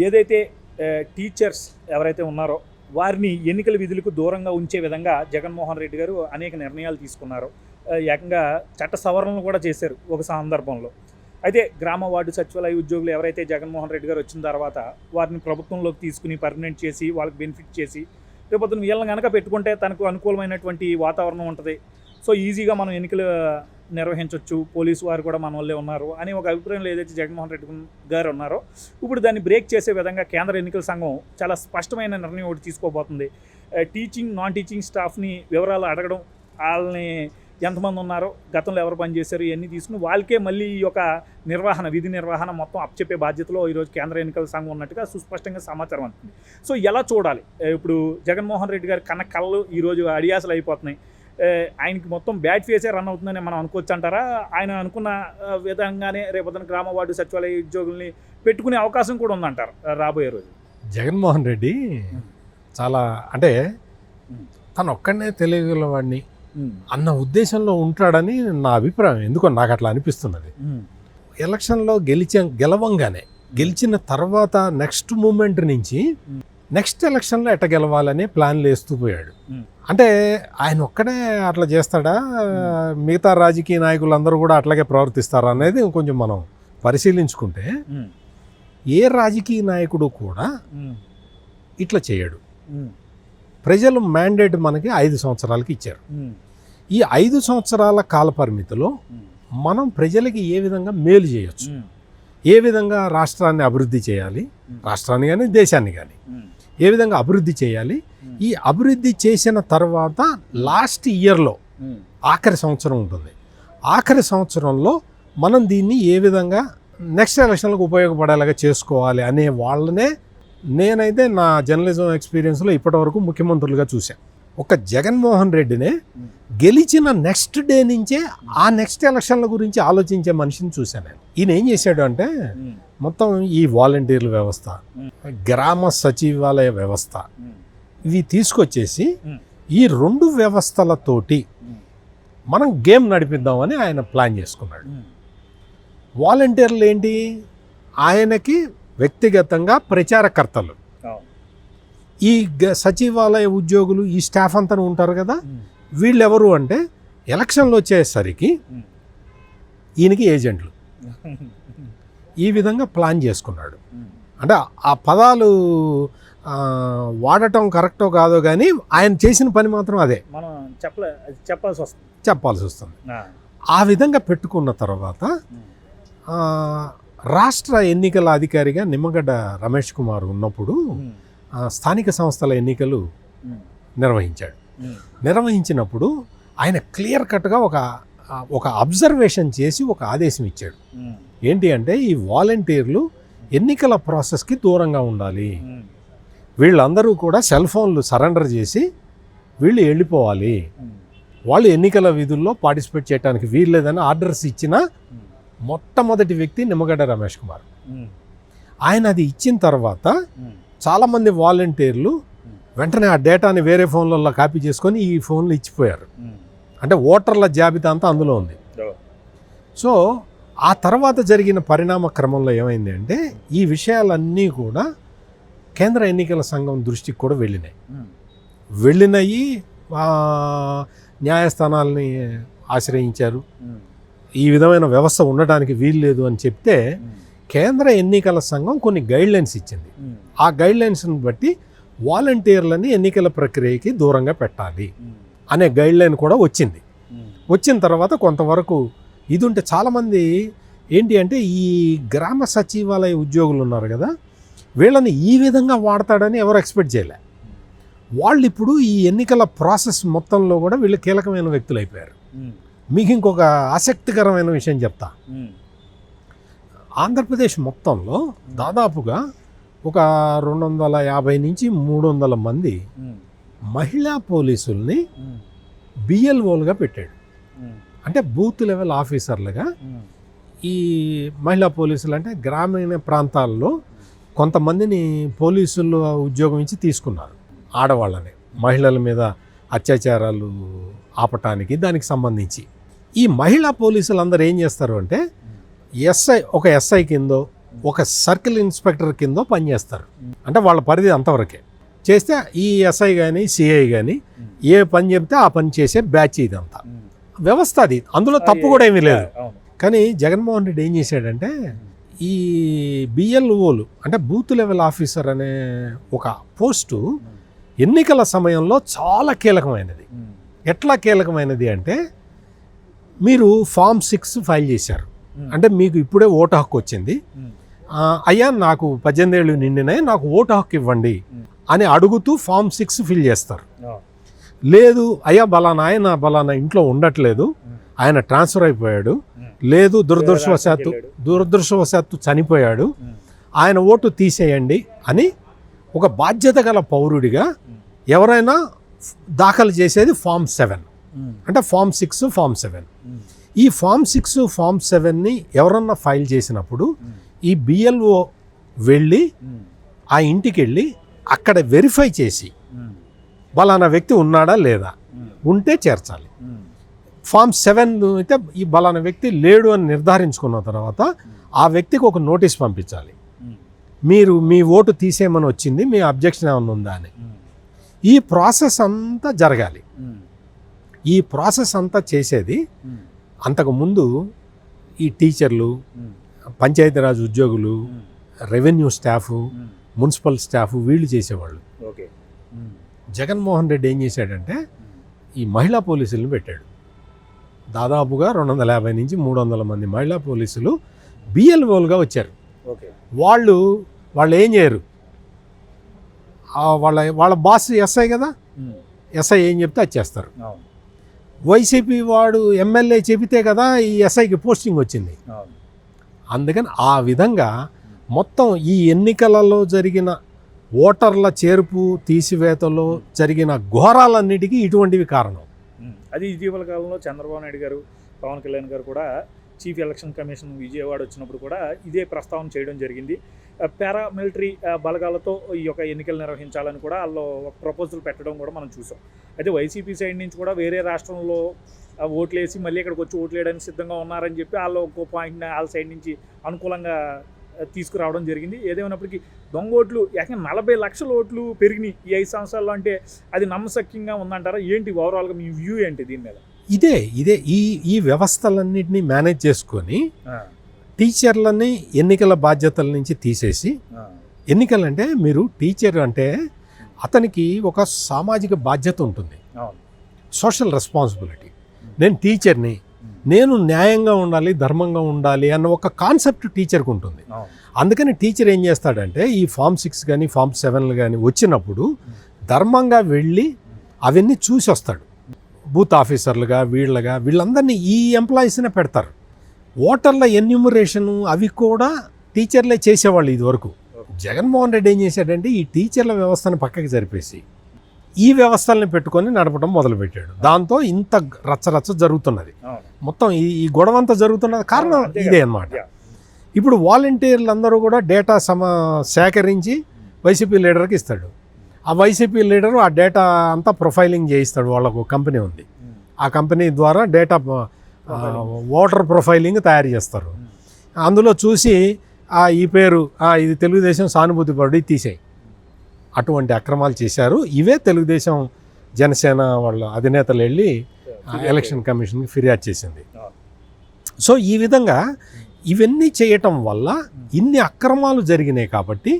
ఏదైతే టీచర్స్ ఎవరైతే ఉన్నారో వారిని ఎన్నికల విధులకు దూరంగా ఉంచే విధంగా జగన్మోహన్ రెడ్డి గారు అనేక నిర్ణయాలు తీసుకున్నారు. ఏకంగా చట్ట సవరణలు కూడా చేశారు ఒక సందర్భంలో. అయితే గ్రామ వార్డు సచివాలయ ఉద్యోగులు ఎవరైతే జగన్మోహన్ రెడ్డి గారు వచ్చిన తర్వాత వారిని ప్రభుత్వంలోకి తీసుకుని పర్మనెంట్ చేసి వాళ్ళకి బెనిఫిట్ చేసి రేపొద్దున వీళ్ళని కనుక పెట్టుకుంటే తనకు అనుకూలమైనటువంటి వాతావరణం ఉంటుంది, సో ఈజీగా మనం ఎన్నికలు నిర్వహించవచ్చు, పోలీసు వారు కూడా మన వల్లే ఉన్నారు అని ఒక అభిప్రాయంలో ఏదైతే జగన్మోహన్ రెడ్డి గారు ఉన్నారో ఇప్పుడు దాన్ని బ్రేక్ చేసే విధంగా కేంద్ర ఎన్నికల సంఘం చాలా స్పష్టమైన నిర్ణయం ఒకటి తీసుకోబోతుంది. టీచింగ్ నాన్ టీచింగ్ స్టాఫ్ని వివరాలు అడగడం, వాళ్ళని ఎంతమంది ఉన్నారో, గతంలో ఎవరు పనిచేశారు, ఇవన్నీ తీసుకుని వాళ్ళకే మళ్ళీ ఈ యొక్క నిర్వహణ, విధి నిర్వహణ మొత్తం అప్పచెప్పే బాధ్యతలో ఈరోజు కేంద్ర ఎన్నికల సంఘం ఉన్నట్టుగా సుస్పష్టంగా సమాచారం అందుతుంది. సో ఎలా చూడాలి? ఇప్పుడు జగన్మోహన్ రెడ్డి గారి కన్న కళ్ళు ఈరోజు అడియాసలు అయిపోతున్నాయి. ఆయనకి మొత్తం బ్యాడ్ ఫేసే రన్ అవుతుందని మనం అనుకోవచ్చు అంటారా? ఆయన అనుకున్న విధంగానే రేపొద్దున గ్రామ వార్డు సచివాలయ ఉద్యోగుల్ని పెట్టుకునే అవకాశం కూడా ఉందంటారు రాబోయే రోజు? జగన్మోహన్ రెడ్డి చాలా అంటే తను ఒక్కడనే తెలియగలవాడిని అన్న ఉద్దేశంలో ఉంటాడని నా అభిప్రాయం. ఎందుకో నాకు అట్లా అనిపిస్తున్నది. ఎలక్షన్లో గెలవంగానే గెలిచిన తర్వాత నెక్స్ట్ మూమెంట్ నుంచి నెక్స్ట్ ఎలక్షన్లో ఎట్ట గెలవాలనే ప్లాన్లు వేస్తూ పోయాడు. అంటే ఆయన ఒక్కడే అట్లా చేస్తాడా, మిగతా రాజకీయ నాయకులందరూ కూడా అట్లాగే ప్రవర్తిస్తారా అనేది కొంచెం మనం పరిశీలించుకుంటే ఏ రాజకీయ నాయకుడు కూడా ఇట్లా చేయడు. ప్రజలు మ్యాండేట్ మనకి 5 సంవత్సరాలకి ఇచ్చారు. ఈ 5 సంవత్సరాల కాల పరిమితిలో మనం ప్రజలకి ఏ విధంగా మేలు చేయొచ్చు, ఏ విధంగా రాష్ట్రాన్ని అభివృద్ధి చేయాలి, రాష్ట్రాన్ని కానీ దేశాన్ని కానీ ఏ విధంగా అభివృద్ధి చేయాలి, ఈ అభివృద్ధి చేసిన తర్వాత లాస్ట్ ఇయర్లో ఆఖరి సంవత్సరం ఉంటుంది. ఆఖరి సంవత్సరంలో మనం దీన్ని ఏ విధంగా నెక్స్ట్ ఎలక్షన్లకు ఉపయోగపడేలాగా చేసుకోవాలి అనే వాళ్ళనే నేనైతే నా జర్నలిజం ఎక్స్పీరియన్స్లో ఇప్పటివరకు ముఖ్యమంత్రులుగా చూశాను. ఒక జగన్మోహన్ రెడ్డినే గెలిచిన నెక్స్ట్ డే నుంచే ఆ నెక్స్ట్ ఎలక్షన్ల గురించి ఆలోచించే మనిషిని చూశాను నేను. ఈయన ఏం చేశాడు అంటే మొత్తం ఈ వాలంటీర్ల వ్యవస్థ, గ్రామ సచివాలయ వ్యవస్థ ఇవి తీసుకొచ్చేసి ఈ 2 వ్యవస్థలతోటి మనం గేమ్ నడిపిద్దామని ఆయన ప్లాన్ చేసుకున్నాడు. వాలంటీర్లు ఏంటి? ఆయనకి వ్యక్తిగతంగా ప్రచారకర్తలు. ఈ సచివాలయ ఉద్యోగులు, ఈ స్టాఫ్ అంతా ఉంటారు కదా, వీళ్ళెవరు అంటే ఎలక్షన్లు వచ్చేసరికి ఈయనకి ఏజెంట్లు. ఈ విధంగా ప్లాన్ చేసుకున్నాడు. అంటే ఆ పదాలు వాడటం కరెక్టో కాదో కానీ ఆయన చేసిన పని మాత్రం అదే మనం చెప్పాల్సి వస్తుంది. ఆ విధంగా పెట్టుకున్న తర్వాత రాష్ట్ర ఎన్నికల అధికారిగా నిమ్మగడ్డ రమేష్ కుమార్ ఉన్నప్పుడు స్థానిక సంస్థల ఎన్నికలు నిర్వహించాడు. నిర్వహించినప్పుడు ఆయన క్లియర్ కట్గా ఒక అబ్జర్వేషన్ చేసి ఒక ఆదేశం ఇచ్చాడు. ఏంటి అంటే ఈ వాలంటీర్లు ఎన్నికల ప్రాసెస్కి దూరంగా ఉండాలి, వీళ్ళందరూ కూడా సెల్ ఫోన్లు సరెండర్ చేసి వీళ్ళు వెళ్ళిపోవాలి, వాళ్ళు ఎన్నికల విధుల్లో పార్టిసిపేట్ చేయడానికి వీల్లేదని ఆర్డర్స్ ఇచ్చిన మొట్టమొదటి వ్యక్తి నిమ్మగడ్డ రమేష్ కుమార్. ఆయన అది ఇచ్చిన తర్వాత చాలామంది వాలంటీర్లు వెంటనే ఆ డేటాని వేరే ఫోన్లలో కాపీ చేసుకొని ఈ ఫోన్లు ఇచ్చిపోయారు. అంటే ఓటర్ల జాబితా అంతా అందులో ఉంది. సో ఆ తర్వాత జరిగిన పరిణామ క్రమంలో ఏమైంది అంటే ఈ విషయాలన్నీ కూడా కేంద్ర ఎన్నికల సంఘం దృష్టికి కూడా వెళ్ళినాయి. న్యాయస్థానాలని ఆశ్రయించారు. ఈ విధమైన వ్యవస్థ ఉండడానికి వీల్లేదు అని చెప్తే కేంద్ర ఎన్నికల సంఘం కొన్ని గైడ్లైన్స్ ఇచ్చింది. ఆ గైడ్లైన్స్ని బట్టి వాలంటీర్లని ఎన్నికల ప్రక్రియకి దూరంగా పెట్టాలి అనే గైడ్లైన్ కూడా వచ్చింది. వచ్చిన తర్వాత కొంతవరకు ఇది ఉంటే చాలామంది ఏంటి అంటే ఈ గ్రామ సచివాలయ ఉద్యోగులు ఉన్నారు కదా, వీళ్ళని ఈ విధంగా వాడతాడని ఎవరు ఎక్స్పెక్ట్ చేయలే. వాళ్ళు ఇప్పుడు ఈ ఎన్నికల ప్రాసెస్ మొత్తంలో కూడా వీళ్ళు కీలకమైన వ్యక్తులు అయిపోయారు. మీకు ఇంకొక ఆసక్తికరమైన విషయం చెప్తా. ఆంధ్రప్రదేశ్ మొత్తంలో దాదాపుగా ఒక 250 నుంచి 300 మంది మహిళా పోలీసుల్ని బిఎల్ఓలుగా పెట్టాడు. అంటే బూత్ లెవెల్ ఆఫీసర్లుగా. ఈ మహిళా పోలీసులు అంటే గ్రామీణ ప్రాంతాల్లో కొంతమందిని పోలీసులు ఉద్యోగం ఇచ్చి తీసుకున్నారు. ఆడవాళ్ళని, మహిళల మీద అత్యాచారాలు ఆపటానికి దానికి సంబంధించి. ఈ మహిళా పోలీసులు అందరూ ఏం చేస్తారు అంటే ఒక ఎస్ఐ కిందో ఒక సర్కిల్ ఇన్స్పెక్టర్ కింద పనిచేస్తారు. అంటే వాళ్ళ పరిధి అంతవరకే చేస్తే ఈ ఎస్ఐ కానీ సిఐ కానీ ఏ పని చెప్తే ఆ పని చేసే బ్యాచ్ ఇదంతా వ్యవస్థ. అది అందులో తప్పు కూడా ఏమీ లేదు. కానీ జగన్మోహన్ రెడ్డి ఏం చేశాడంటే ఈ బిఎల్ఓలు అంటే బూత్ లెవెల్ ఆఫీసర్ అనే ఒక పోస్టు ఎన్నికల సమయంలో చాలా కీలకమైనది. ఎట్లా కీలకమైనది అంటే మీరు ఫామ్ 6 ఫైల్ చేశారు అంటే మీకు ఇప్పుడే ఓటు హక్కు వచ్చింది, అయ్యా నాకు 18 ఏళ్ళు నిండినాయి నాకు ఓటు హక్కు ఇవ్వండి అని అడుగుతూ ఫామ్ 6 ఫిల్ చేస్తారు. లేదు అయ్యా బలానా ఇంట్లో ఉండట్లేదు, ఆయన ట్రాన్స్ఫర్ అయిపోయాడు, లేదు దురదృష్టవశాత్తు చనిపోయాడు, ఆయన ఓటు తీసేయండి అని ఒక బాధ్యత గల పౌరుడిగా ఎవరైనా దాఖలు చేసేది ఫామ్ 7 అంటే ఫామ్ 6 ఫామ్ 7. ఈ ఫామ్ 6 ఫామ్ 7ని ఎవరన్నా ఫైల్ చేసినప్పుడు ఈ బిఎల్ఓ వెళ్ళి ఆ ఇంటికి వెళ్ళి అక్కడ వెరిఫై చేసి బలానా వ్యక్తి ఉన్నాడా లేదా, ఉంటే చేర్చాలి. ఫామ్ 7 అయితే ఈ బలానా వ్యక్తి లేడు అని నిర్ధారించుకున్న తర్వాత ఆ వ్యక్తికి ఒక నోటీస్ పంపించాలి, మీరు మీ ఓటు తీసేయమని వచ్చింది, మీ అబ్జెక్షన్ ఏమైనా ఉందా అని. ఈ ప్రాసెస్ అంతా జరగాలి. ఈ ప్రాసెస్ అంతా చేసేది అంతకుముందు ఈ టీచర్లు, పంచాయతీరాజ్ ఉద్యోగులు, రెవెన్యూ స్టాఫ్, మున్సిపల్ స్టాఫ్ వీళ్ళు చేసేవాళ్ళు. జగన్మోహన్ రెడ్డి ఏం చేశాడంటే ఈ మహిళా పోలీసులను పెట్టాడు. దాదాపుగా 250 నుంచి 300 మంది మహిళా పోలీసులు బిఎల్ఓలుగా వచ్చారు. వాళ్ళు ఏం చేయరు, వాళ్ళ బాస్ ఎస్ఐ కదా, ఎస్ఐ ఏం చెప్తే అది చేస్తారు. వైసీపీ వాడు ఎమ్మెల్యే చెబితే కదా ఈ ఎస్ఐకి పోస్టింగ్ వచ్చింది. అందుకని ఆ విధంగా మొత్తం ఈ ఎన్నికలలో జరిగిన ఓటర్ల చేర్పు తీసివేతలో జరిగిన ఘోరాలన్నిటికీ ఇటువంటివి కారణం. అది ఇటీవల కాలంలో చంద్రబాబు నాయుడు గారు, పవన్ కళ్యాణ్ గారు కూడా చీఫ్ ఎలక్షన్ కమిషన్ విజయవాడ వచ్చినప్పుడు కూడా ఇదే ప్రస్తావన చేయడం జరిగింది. పారామిలిటరీ బలగాలతో ఈ యొక్క ఎన్నికలు నిర్వహించాలని కూడా వాళ్ళు ఒక ప్రపోజల్ పెట్టడం కూడా మనం చూసాం. అయితే వైసీపీ సైడ్ నుంచి కూడా వేరే రాష్ట్రంలో ఓట్లు వేసి మళ్ళీ ఇక్కడికి వచ్చి ఓట్లు వేయడానికి సిద్ధంగా ఉన్నారని చెప్పి వాళ్ళు ఒక పాయింట్ని వాళ్ళ సైడ్ నుంచి అనుకూలంగా తీసుకురావడం జరిగింది. ఏదేమైనప్పటికీ దొంగ ఓట్లు ఏకంగా 40 లక్షల ఓట్లు పెరిగినాయి ఈ 5 సంవత్సరాల్లో. అంటే అది నమ్మశక్యంగా ఉందంటారా ఏంటి? ఓవరాల్గా మీ వ్యూ ఏంటి దీని మీద? ఇదే ఈ వ్యవస్థలన్నింటినీ మేనేజ్ చేసుకొని టీచర్లని ఎన్నికల బాధ్యతల నుంచి తీసేసి, ఎన్నికలంటే మీరు టీచర్ అంటే అతనికి ఒక సామాజిక బాధ్యత ఉంటుంది, సోషల్ రెస్పాన్సిబిలిటీ. నేను టీచర్ని, నేను న్యాయంగా ఉండాలి, ధర్మంగా ఉండాలి అన్న ఒక కాన్సెప్ట్ టీచర్కి ఉంటుంది. అందుకని టీచర్ ఏం చేస్తాడంటే ఈ ఫామ్ 6 కానీ ఫామ్ 7 కానీ వచ్చినప్పుడు ధర్మంగా వెళ్ళి అవన్నీ చూసి వస్తాడు. బూత్ ఆఫీసర్లుగా వీళ్ళందరినీ ఈ ఎంప్లాయీస్నే పెడతారు. ఓటర్ల ఎన్యూమరేషను అవి కూడా టీచర్లే చేసేవాళ్ళు ఇదివరకు. జగన్మోహన్ రెడ్డి ఏం చేశాడంటే ఈ టీచర్ల వ్యవస్థను పక్కకి జరిపేసి ఈ వ్యవస్థల్ని పెట్టుకొని నడపడం మొదలుపెట్టాడు. దాంతో ఇంత రచ్చరచ్చ జరుగుతున్నది. మొత్తం ఈ గొడవంతా జరుగుతున్నది కారణం ఇదే అన్నమాట. ఇప్పుడు వాలంటీర్లు అందరూ కూడా డేటా సేకరించి వైసీపీ లీడర్కి ఇస్తాడు. ఆ వైసీపీ లీడరు ఆ డేటా అంతా ప్రొఫైలింగ్ చేయిస్తాడు. వాళ్ళకు కంపెనీ ఉంది, ఆ కంపెనీ ద్వారా డేటా ఓటర్ ప్రొఫైలింగ్ తయారు చేస్తారు. అందులో చూసి ఈ పేరు ఇది తెలుగుదేశం సానుభూతి పడి తీసేయి, అటువంటి అక్రమాలు చేశారు. ఇవే తెలుగుదేశం జనసేన వాళ్ళ అధినేతలు వెళ్ళి ఎలక్షన్ కమిషన్కి ఫిర్యాదు చేసింది. సో ఈ విధంగా ఇవన్నీ చేయటం వల్ల ఇన్ని అక్రమాలు జరిగినాయి కాబట్టి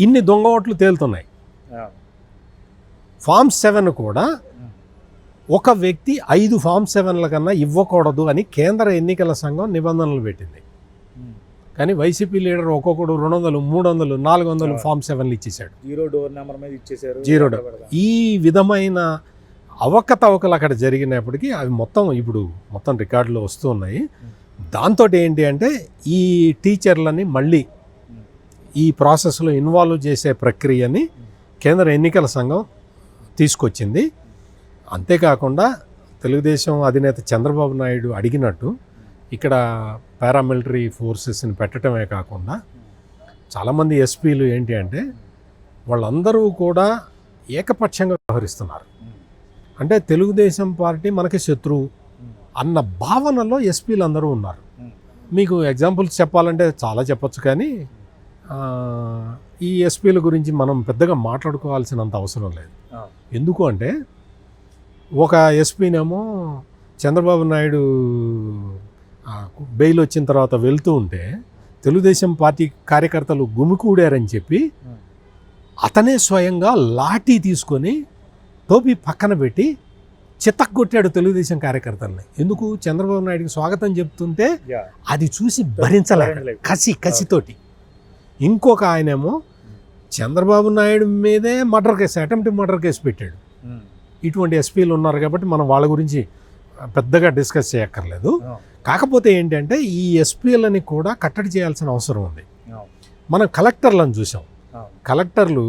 ఇన్ని దొంగ ఓట్లు తేలుతున్నాయి. ఫామ్ 7 కూడా ఒక వ్యక్తి 5 ఫామ్ 7ల కన్నా ఇవ్వకూడదు అని కేంద్ర ఎన్నికల సంఘం నిబంధనలు పెట్టింది. కానీ వైసీపీ లీడర్ ఒక్కొక్కడు 200, 300, 400 ఫామ్ 7లు ఇచ్చేసాడు. 0 డోర్ నెంబర్ మీద ఇచ్చేసారు. 0 డోర్. ఈ విధమైన అవకతవకలు అక్కడ జరిగినప్పటికీ అవి మొత్తం రికార్డులో వస్తూ ఉన్నాయి. దాంతో ఏంటి అంటే ఈ టీచర్లని మళ్ళీ ఈ ప్రాసెస్లో ఇన్వాల్వ్ చేసే ప్రక్రియని కేంద్ర ఎన్నికల సంఘం తీసుకొచ్చింది. అంతేకాకుండా తెలుగుదేశం అధినేత చంద్రబాబు నాయుడు అడిగినట్టు ఇక్కడ పారామిలిటరీ ఫోర్సెస్ని పెట్టడమే కాకుండా చాలామంది ఎస్పీలు ఏంటి అంటే వాళ్ళందరూ కూడా ఏకపక్షంగా వ్యవహరిస్తున్నారు. అంటే తెలుగుదేశం పార్టీ మనకి శత్రువు అన్న భావనలో ఎస్పీలు అందరూ ఉన్నారు. మీకు ఎగ్జాంపుల్స్ చెప్పాలంటే చాలా చెప్పొచ్చు, కానీ ఈ ఎస్పీల గురించి మనం పెద్దగా మాట్లాడుకోవాల్సినంత అవసరం లేదు. ఎందుకు అంటే ఒక ఎస్పీనేమో చంద్రబాబు నాయుడు బెయిల్ వచ్చిన తర్వాత వెళ్తూ ఉంటే తెలుగుదేశం పార్టీ కార్యకర్తలు గుమికూడారని చెప్పి అతనే స్వయంగా లాఠీ తీసుకొని టోపీ పక్కన పెట్టి చితక్కొట్టాడు తెలుగుదేశం కార్యకర్తల్ని. ఎందుకు? చంద్రబాబు నాయుడికి స్వాగతం చెప్తుంటే అది చూసి భరించలేక కసితోటి. ఇంకొక ఆయనేమో చంద్రబాబు నాయుడు మీదే murder case, attempt murder case పెట్టాడు. ఇటువంటి ఎస్పీలు ఉన్నారు కాబట్టి మనం వాళ్ళ గురించి పెద్దగా డిస్కస్ చేయక్కర్లేదు. కాకపోతే ఏంటంటే ఈ ఎస్పీలని కూడా కట్టడి చేయాల్సిన అవసరం ఉంది. మనం కలెక్టర్లను చూసాం. కలెక్టర్లు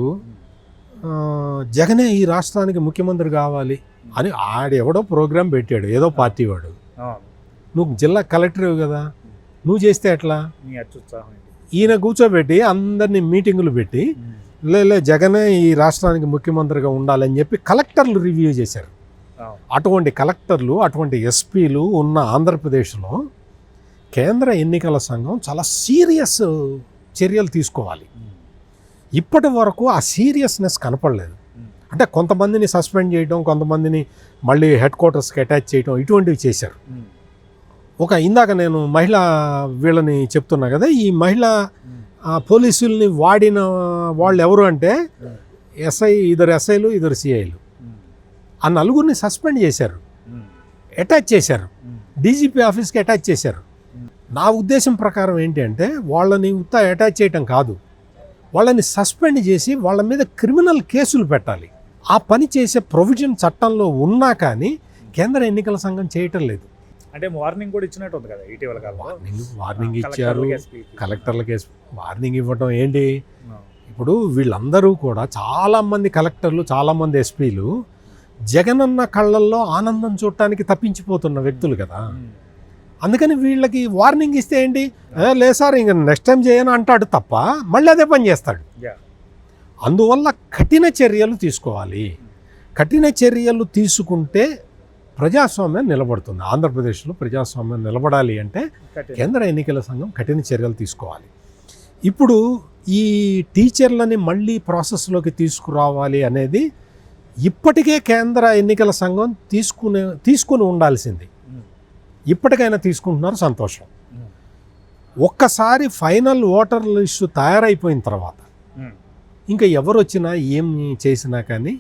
జగనే ఈ రాష్ట్రానికి ముఖ్యమంత్రి కావాలి అని ఆడెవడో ప్రోగ్రాం పెట్టాడు, ఏదో పార్టీ వాడు. నువ్వు జిల్లా కలెక్టర్ కదా, నువ్వు చేస్తే ఎట్లా? ఈయన కూర్చోబెట్టి అందరినీ మీటింగులు పెట్టి లే జగనే ఈ రాష్ట్రానికి ముఖ్యమంత్రిగా ఉండాలని చెప్పి కలెక్టర్లు రివ్యూ చేశారు. అటువంటి కలెక్టర్లు, అటువంటి ఎస్పీలు ఉన్న ఆంధ్రప్రదేశ్లో కేంద్ర ఎన్నికల సంఘం చాలా సీరియస్ చర్యలు తీసుకోవాలి. ఇప్పటి వరకు ఆ సీరియస్నెస్ కనపడలేదు. అంటే కొంతమందిని సస్పెండ్ చేయడం, కొంతమందిని మళ్ళీ హెడ్ క్వార్టర్స్కి అటాచ్ చేయడం, ఇటువంటివి చేశారు. ఇందాక నేను మహిళా వీళ్ళని చెప్తున్నా కదా, ఈ మహిళా పోలీసుల్ని వాడిన వాళ్ళు ఎవరు అంటే ఇద్దరు ఎస్ఐలు, ఇద్దరు సిఐలు. ఆ నలుగురిని సస్పెండ్ చేశారు, అటాచ్ చేశారు, డీజీపీ ఆఫీస్కి అటాచ్ చేశారు. నా ఉద్దేశం ప్రకారం ఏంటి అంటే వాళ్ళని అటాచ్ చేయటం కాదు, వాళ్ళని సస్పెండ్ చేసి వాళ్ళ మీద క్రిమినల్ కేసులు పెట్టాలి. ఆ పని చేసే ప్రొవిజన్ చట్టంలో ఉన్నా కానీ కేంద్ర ఎన్నికల సంఘం చేయటం లేదు. అంటే వార్నింగ్ కూడా ఇచ్చినట్టు ఉంది కదా ఇటీవల కాలంలో. వార్నింగ్ ఇచ్చారు కలెక్టర్లకి. వార్నింగ్ ఇవ్వటం ఏంటి? ఇప్పుడు వీళ్ళందరూ కూడా చాలామంది కలెక్టర్లు, చాలామంది ఎస్పీలు జగనన్న కళ్ళల్లో ఆనందం చూడటానికి తప్పించిపోతున్న వ్యక్తులు కదా. అందుకని వీళ్ళకి వార్నింగ్ ఇస్తే ఏంటి, లేదు సార్ ఇంక నెక్స్ట్ టైం చేయను అంటాడు తప్ప మళ్ళీ అదే పని చేస్తాడు. అందువల్ల కఠిన చర్యలు తీసుకోవాలి. కఠిన చర్యలు తీసుకుంటే ప్రజాస్వామ్యం నిలబడుతుంది. ఆంధ్రప్రదేశ్లో ప్రజాస్వామ్యం నిలబడాలి అంటే కేంద్ర ఎన్నికల సంఘం కఠిన చర్యలు తీసుకోవాలి. ఇప్పుడు ఈ టీచర్లని మళ్ళీ ప్రాసెస్లోకి తీసుకురావాలి అనేది ఇప్పటికే కేంద్ర ఎన్నికల సంఘం తీసుకుని ఉండాల్సింది. ఇప్పటికైనా తీసుకుంటున్నారు, సంతోషం. ఒక్కసారి ఫైనల్ ఓటర్ లిస్టు తయారైపోయిన తర్వాత ఇంకా ఎవరు వచ్చినా ఏం చేసినా కానీ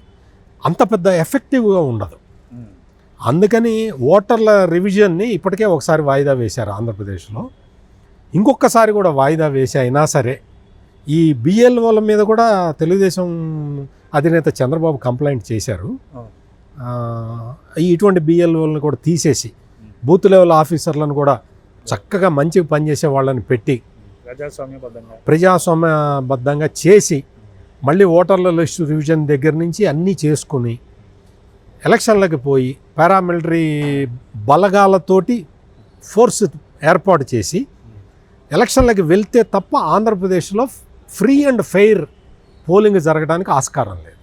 అంత పెద్ద ఎఫెక్టివ్గా ఉండదు. అందుకని ఓటర్ల రివిజన్ని ఇప్పటికే ఒకసారి వాయిదా వేశారు ఆంధ్రప్రదేశ్లో. ఇంకొకసారి కూడా వాయిదా వేసి అయినా సరే ఈ బిఎల్ఓల మీద కూడా తెలుగుదేశం అధినేత చంద్రబాబు కంప్లైంట్ చేశారు. ఇటువంటి బిఎల్ఓలను కూడా తీసేసి బూత్ లెవెల్ ఆఫీసర్లను కూడా చక్కగా మంచిగా పనిచేసే వాళ్ళని పెట్టి ప్రజాస్వామ్యబద్ధంగా చేసి మళ్ళీ ఓటర్ల లిస్టు రివిజన్ దగ్గర నుంచి అన్నీ చేసుకుని ఎలక్షన్లకు పోయి పారామిలిటరీ బలగాలతోటి ఫోర్స్ ఏర్పాటు చేసి ఎలక్షన్లకు వెళ్తే తప్ప ఆంధ్రప్రదేశ్లో ఫ్రీ అండ్ ఫెయిర్ పోలింగ్ జరగడానికి ఆస్కారం లేదు.